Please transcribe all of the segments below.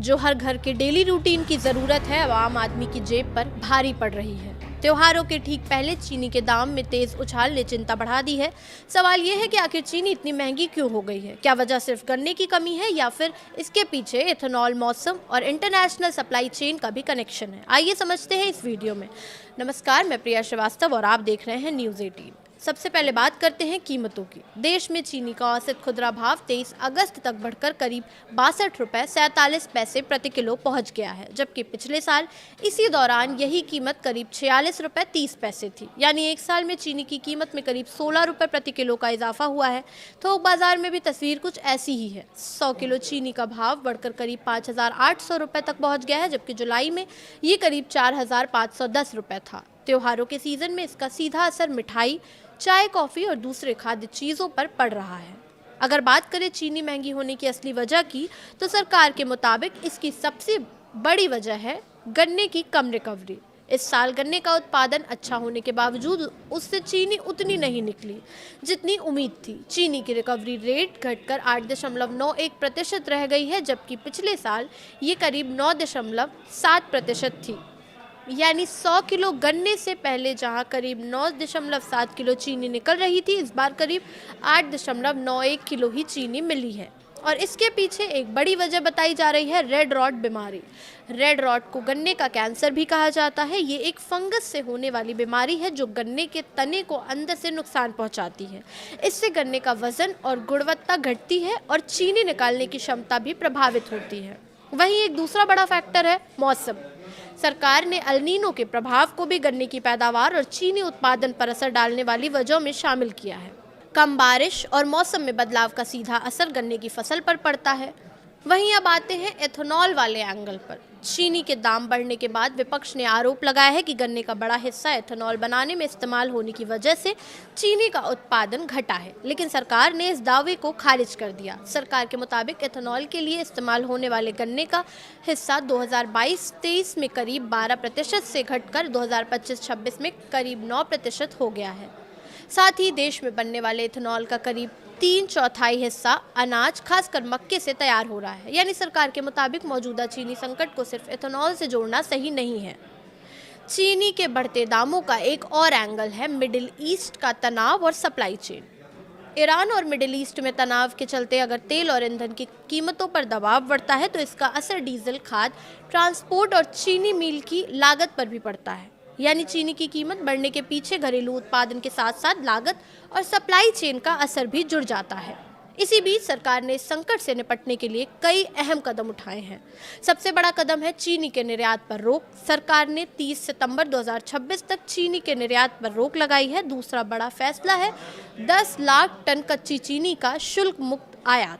जो हर घर के डेली रूटीन की ज़रूरत है अब आम आदमी की जेब पर भारी पड़ रही है। त्योहारों के ठीक पहले चीनी के दाम में तेज उछाल ने चिंता बढ़ा दी है। सवाल ये है कि आखिर चीनी इतनी महंगी क्यों हो गई है? क्या वजह सिर्फ गन्ने की कमी है या फिर इसके पीछे इथेनॉल, मौसम और इंटरनेशनल सप्लाई चेन का भी कनेक्शन है? आइए समझते हैं इस वीडियो में। नमस्कार, मैं प्रिया श्रीवास्तव और आप देख रहे हैं न्यूज़ 18। सबसे पहले बात करते हैं कीमतों की। देश में चीनी का औसत खुदरा भाव 23 अगस्त तक बढ़कर करीब 62 रुपये 47 पैसे प्रति किलो पहुंच गया है, जबकि पिछले साल इसी दौरान यही कीमत करीब 46 रुपये 30 पैसे थी। यानी एक साल में चीनी की कीमत में करीब 16 रुपये प्रति किलो का इजाफा हुआ है। थोक बाजार में भी तस्वीर कुछ ऐसी ही है। 100 किलो चीनी का भाव बढ़कर करीब 5,800 रुपये तक पहुँच गया है, जबकि जुलाई में ये करीब 4,510 रुपये था। त्योहारों के सीजन में इसका सीधा असर मिठाई, चाय, कॉफ़ी और दूसरे खाद्य चीज़ों पर पड़ रहा है। अगर बात करें चीनी महंगी होने की असली वजह की, तो सरकार के मुताबिक इसकी सबसे बड़ी वजह है गन्ने की कम रिकवरी। इस साल गन्ने का उत्पादन अच्छा होने के बावजूद उससे चीनी उतनी नहीं निकली जितनी उम्मीद थी। चीनी की रिकवरी रेट घटकर 8.91% रह गई है, जबकि पिछले साल ये करीब 9.7% थी। यानी 100 किलो गन्ने से पहले जहां करीब 9.7 किलो चीनी निकल रही थी, इस बार करीब 8.91 किलो ही चीनी मिली है। और इसके पीछे एक बड़ी वजह बताई जा रही है रेड रॉट बीमारी। रेड रॉट को गन्ने का कैंसर भी कहा जाता है। ये एक फंगस से होने वाली बीमारी है जो गन्ने के तने को अंदर से नुकसान पहुंचाती है। इससे गन्ने का वजन और गुणवत्ता घटती है और चीनी निकालने की क्षमता भी प्रभावित होती है। वहीं एक दूसरा बड़ा फैक्टर है मौसम। सरकार ने अल नीनो के प्रभाव को भी गन्ने की पैदावार और चीनी उत्पादन पर असर डालने वाली वजहों में शामिल किया है। कम बारिश और मौसम में बदलाव का सीधा असर गन्ने की फसल पर पड़ता है। वहीं अब आते हैं एथेनॉल वाले एंगल पर। चीनी के दाम बढ़ने के बाद विपक्ष ने आरोप लगाया है कि गन्ने का बड़ा हिस्सा एथेनॉल बनाने में इस्तेमाल होने की वजह से चीनी का उत्पादन घटा है, लेकिन सरकार ने इस दावे को खारिज कर दिया। सरकार के मुताबिक एथेनॉल के लिए इस्तेमाल होने वाले गन्ने का हिस्सा 2022-23 में करीब 12% से घटकर 2025-26 में करीब 9% हो गया है। साथ ही देश में बनने वाले इथेनॉल का करीब 3/4 हिस्सा अनाज, खासकर मक्के से तैयार हो रहा है। यानी सरकार के मुताबिक मौजूदा चीनी संकट को सिर्फ इथेनॉल से जोड़ना सही नहीं है। चीनी के बढ़ते दामों का एक और एंगल है मिडिल ईस्ट का तनाव और सप्लाई चेन। ईरान और मिडिल ईस्ट में तनाव के चलते अगर तेल और ईंधन की कीमतों पर दबाव बढ़ता है तो इसका असर डीजल, खाद, ट्रांसपोर्ट और चीनी मिल की लागत पर भी पड़ता है। यानी चीनी की कीमत बढ़ने के पीछे घरेलू उत्पादन के साथ साथ लागत और सप्लाई चेन का असर भी जुड़ जाता है। इसी बीच सरकार ने इस संकट से निपटने के लिए कई अहम कदम उठाए हैं। सबसे बड़ा कदम है चीनी के निर्यात पर रोक। सरकार ने 30 सितंबर 2026 तक चीनी के निर्यात पर रोक लगाई है। दूसरा बड़ा फैसला है 10 लाख टन कच्ची चीनी का शुल्क मुक्त आयात।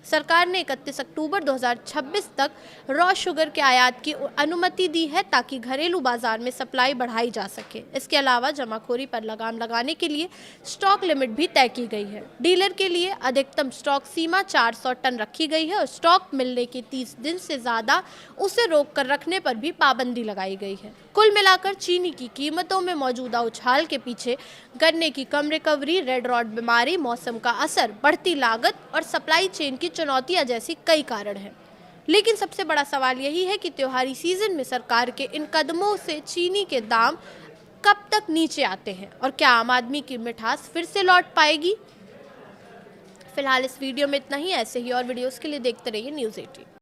सरकार ने 31 अक्टूबर 2026 तक रॉ शुगर के आयात की अनुमति दी है ताकि घरेलू बाजार में सप्लाई बढ़ाई जा सके। इसके अलावा जमाखोरी पर लगाम लगाने के लिए स्टॉक लिमिट भी तय की गई है। डीलर के लिए अधिकतम स्टॉक सीमा 400 टन रखी गई है और स्टॉक मिलने के 30 दिन से ज़्यादा उसे रोक कर रखने पर भी पाबंदी लगाई गई है। कुल मिलाकर चीनी की कीमतों में मौजूदा उछाल के पीछे गन्ने की कम रिकवरी, रेड रॉट बीमारी, मौसम का असर, बढ़ती लागत और सप्लाई चेन की चुनौतियां जैसी कई कारण हैं। लेकिन सबसे बड़ा सवाल यही है कि त्योहारी सीजन में सरकार के इन कदमों से चीनी के दाम कब तक नीचे आते हैं और क्या आम आदमी की मिठास फिर से लौट पाएगी? फिलहाल इस वीडियो में इतना ही। ऐसे ही और वीडियोस के लिए देखते रहिए न्यूज़ 18।